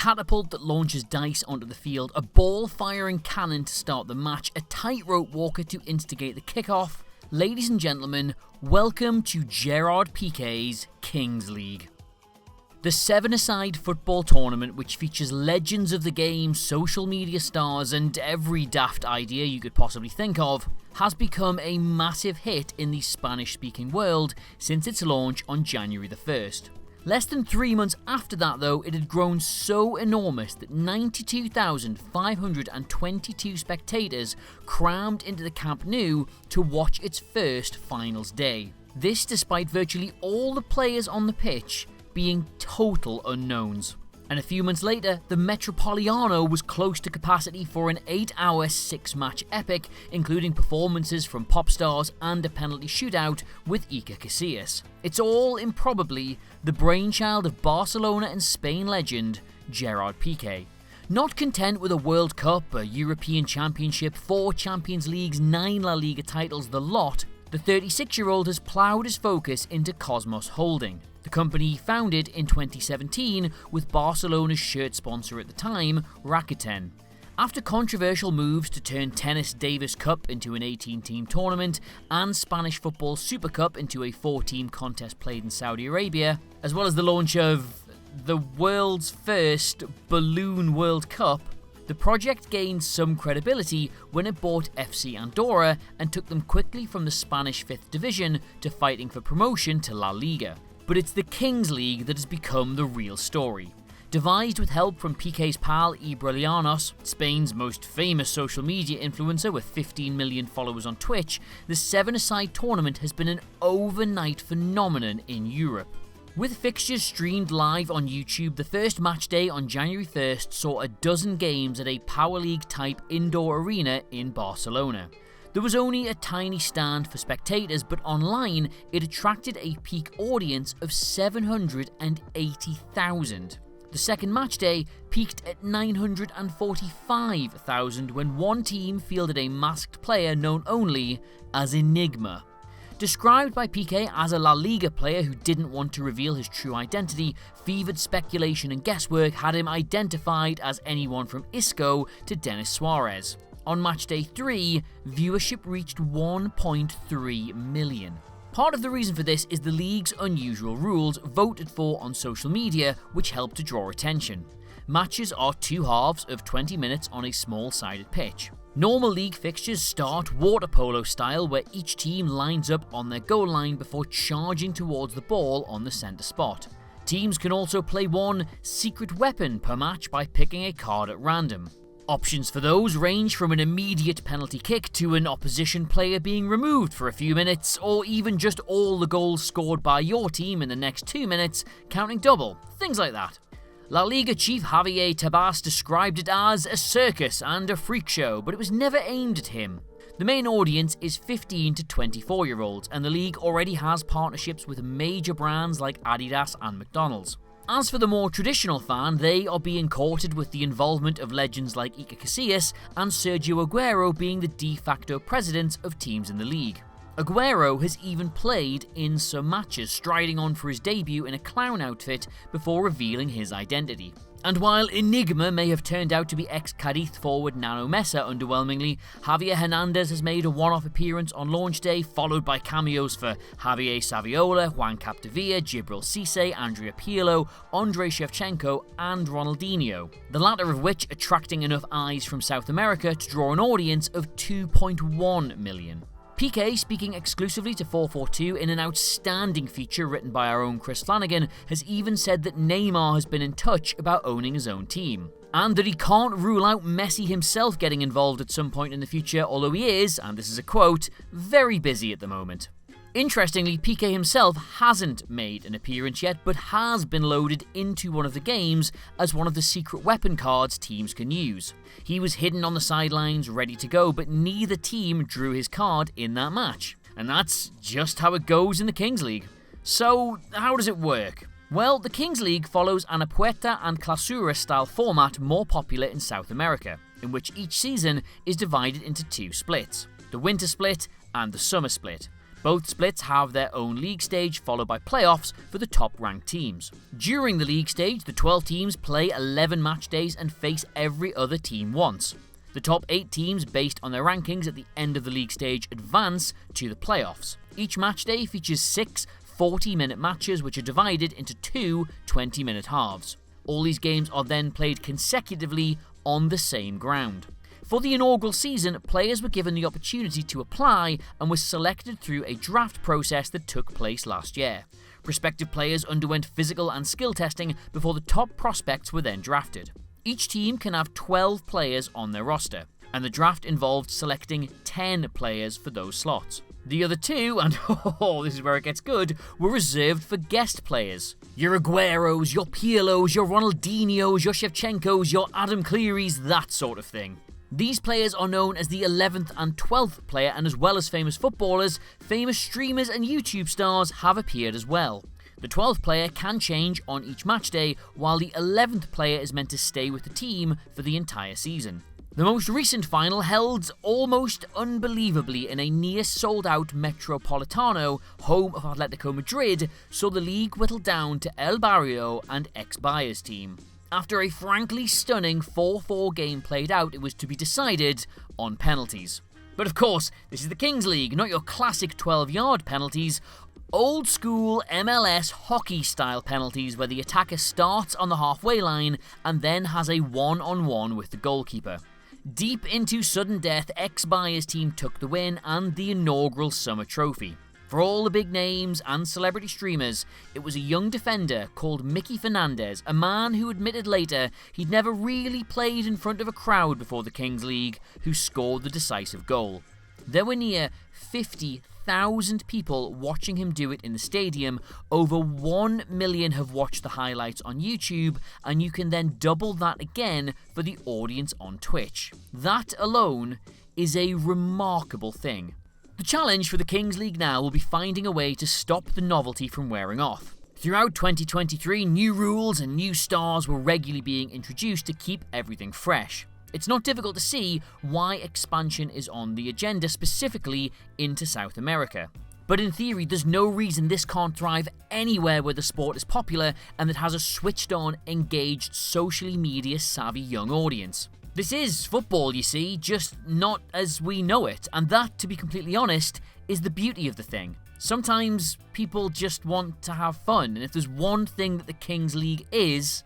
catapult that launches dice onto the field, a ball-firing cannon to start the match, a tightrope walker to instigate the kickoff. Ladies and gentlemen, welcome to Gerard Pique's Kings League. The seven-a-side football tournament, which features legends of the game, social media stars, and every daft idea you could possibly think of, has become a massive hit in the Spanish-speaking world since its launch on January the 1st. Less than 3 months after that, though, it had grown so enormous that 92,522 spectators crammed into the Camp Nou to watch its first finals day. This despite virtually all the players on the pitch being total unknowns. And a few months later, the Metropolitano was close to capacity for an 8-hour, 6-match epic, including performances from pop stars and a penalty shootout with Iker Casillas. It's all improbably the brainchild of Barcelona and Spain legend Gerard Pique. Not content with a World Cup, a European Championship, 4 Champions Leagues, 9 La Liga titles, the lot, the 36-year-old has ploughed his focus into Cosmos Holding. The company he founded in 2017 with Barcelona's shirt sponsor at the time, Rakuten. After controversial moves to turn Tennis Davis Cup into an 18-team tournament and Spanish Football Super Cup into a 4-team contest played in Saudi Arabia, as well as the launch of the world's first Balloon World Cup, the project gained some credibility when it bought FC Andorra and took them quickly from the Spanish 5th Division to fighting for promotion to La Liga. But it's the Kings League that has become the real story. Devised with help from Pique's pal Ibra Llanos, Spain's most famous social media influencer with 15 million followers on Twitch, the seven-a-side tournament has been an overnight phenomenon in Europe. With fixtures streamed live on YouTube, the first match day on January 1st saw a dozen games at a Power League-type indoor arena in Barcelona. There was only a tiny stand for spectators, but online it attracted a peak audience of 780,000. The second match day peaked at 945,000 when one team fielded a masked player known only as Enigma. Described by Pique as a La Liga player who didn't want to reveal his true identity, fevered speculation and guesswork had him identified as anyone from Isco to Denis Suarez. On match day 3, viewership reached 1.3 million. Part of the reason for this is the league's unusual rules voted for on social media, which help to draw attention. Matches are 2 halves of 20 minutes on a small-sided pitch. Normal league fixtures start water polo style, where each team lines up on their goal line before charging towards the ball on the centre spot. Teams can also play one secret weapon per match by picking a card at random. Options for those range from an immediate penalty kick to an opposition player being removed for a few minutes, or even just all the goals scored by your team in the next 2 minutes, counting double, things like that. La Liga chief Javier Tebas described it as a circus and a freak show, but it was never aimed at him. The main audience is 15 to 24-year-olds, and the league already has partnerships with major brands like Adidas and McDonald's. As for the more traditional fan, they are being courted with the involvement of legends like Iker Casillas and Sergio Aguero being the de facto presidents of teams in the league. Aguero has even played in some matches, striding on for his debut in a clown outfit before revealing his identity. And while Enigma may have turned out to be ex-Cadiz forward Neymar Messi underwhelmingly, Javier Hernandez has made a one-off appearance on launch day, followed by cameos for Javier Saviola, Juan Capdevila, Gibril Cisse, Andrea Pirlo, Andrei Shevchenko and Ronaldinho, the latter of which attracting enough eyes from South America to draw an audience of 2.1 million. Pique, speaking exclusively to FourFourTwo in an outstanding feature written by our own Chris Flanagan, has even said that Neymar has been in touch about owning his own team, and that he can't rule out Messi himself getting involved at some point in the future, although he is, and this is a quote, very busy at the moment. Interestingly, Pique himself hasn't made an appearance yet, but has been loaded into one of the games as one of the secret weapon cards teams can use. He was hidden on the sidelines, ready to go, but neither team drew his card in that match. And that's just how it goes in the Kings League. So, how does it work? Well, the Kings League follows an Apuesta and Clausura style format more popular in South America, in which each season is divided into 2 splits, the winter split and the summer split. Both splits have their own league stage, followed by playoffs for the top-ranked teams. During the league stage, the 12 teams play 11 match days and face every other team once. The top 8 teams, based on their rankings at the end of the league stage, advance to the playoffs. Each match day features 6 40-minute matches, which are divided into 2 20-minute halves. All these games are then played consecutively on the same ground. For the inaugural season, players were given the opportunity to apply and were selected through a draft process that took place last year. Prospective players underwent physical and skill testing before the top prospects were then drafted. Each team can have 12 players on their roster, and the draft involved selecting 10 players for those slots. The other 2, and this is where it gets good, were reserved for guest players. Your Agueros, your Pirlos, your Ronaldinhos, your Shevchenkos, your Adam Clearys, that sort of thing. These players are known as the 11th and 12th player, and as well as famous footballers, famous streamers and YouTube stars have appeared as well. The 12th player can change on each match day, while the 11th player is meant to stay with the team for the entire season. The most recent final, held almost unbelievably in a near sold-out Metropolitano, home of Atletico Madrid, saw the league whittled down to El Barrio and ex-Bayers team. After a frankly stunning 4-4 game played out, it was to be decided on penalties. But of course, this is the Kings League, not your classic 12-yard penalties. Old school MLS hockey-style penalties where the attacker starts on the halfway line and then has a one-on-one with the goalkeeper. Deep into sudden death, ex-Bayers team took the win and the inaugural summer trophy. For all the big names and celebrity streamers, it was a young defender called Mickey Fernandez, a man who admitted later he'd never really played in front of a crowd before the Kings League, who scored the decisive goal. There were near 50,000 people watching him do it in the stadium. Over 1 million have watched the highlights on YouTube, and you can then double that again for the audience on Twitch. That alone is a remarkable thing. The challenge for the Kings League now will be finding a way to stop the novelty from wearing off. Throughout 2023, new rules and new stars were regularly being introduced to keep everything fresh. It's not difficult to see why expansion is on the agenda, specifically into South America. But in theory, there's no reason this can't thrive anywhere where the sport is popular and that has a switched-on, engaged, socially media-savvy young audience. This is football, you see, just not as we know it, and that, to be completely honest, is the beauty of the thing. Sometimes people just want to have fun, and if there's one thing that the Kings League is,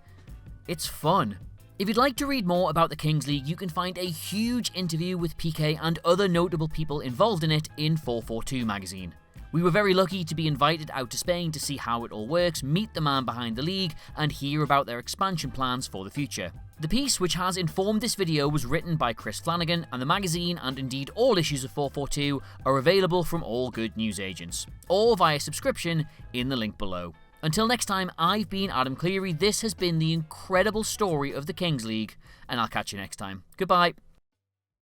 it's fun. If you'd like to read more about the Kings League, you can find a huge interview with Pique and other notable people involved in it in FourFourTwo magazine. We were very lucky to be invited out to Spain to see how it all works, meet the man behind the league, and hear about their expansion plans for the future. The piece, which has informed this video, was written by Chris Flanagan, and the magazine, and indeed all issues of FourFourTwo, are available from all good newsagents, or via subscription in the link below. Until next time, I've been Adam Cleary, this has been the incredible story of the Kings League, and I'll catch you next time. Goodbye.